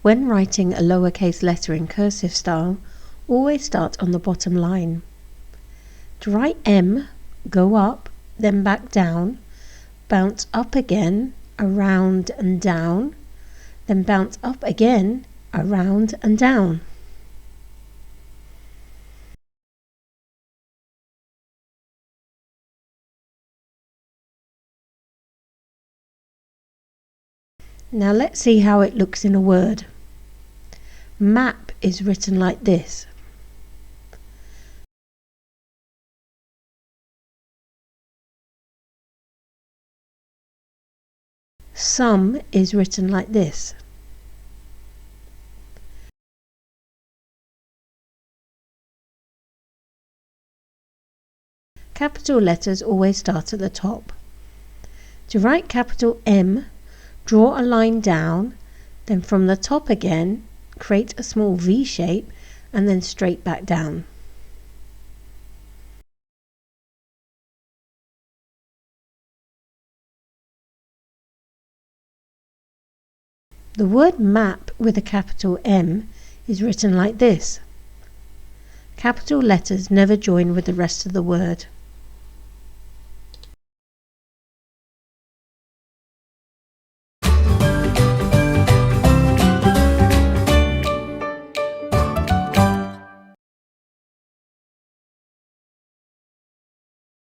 When writing a lowercase letter in cursive style, always start on the bottom line. To write M, go up, then back down, bounce up again, around and down, then bounce up again, around and down. Now let's see how it looks in a word. Map is written like this. Sum is written like this. Capital letters always start at the top. To write capital M, draw a line down, then from the top again, create a small V shape and then straight back down. The word map with a capital M is written like this. Capital letters never join with the rest of the word.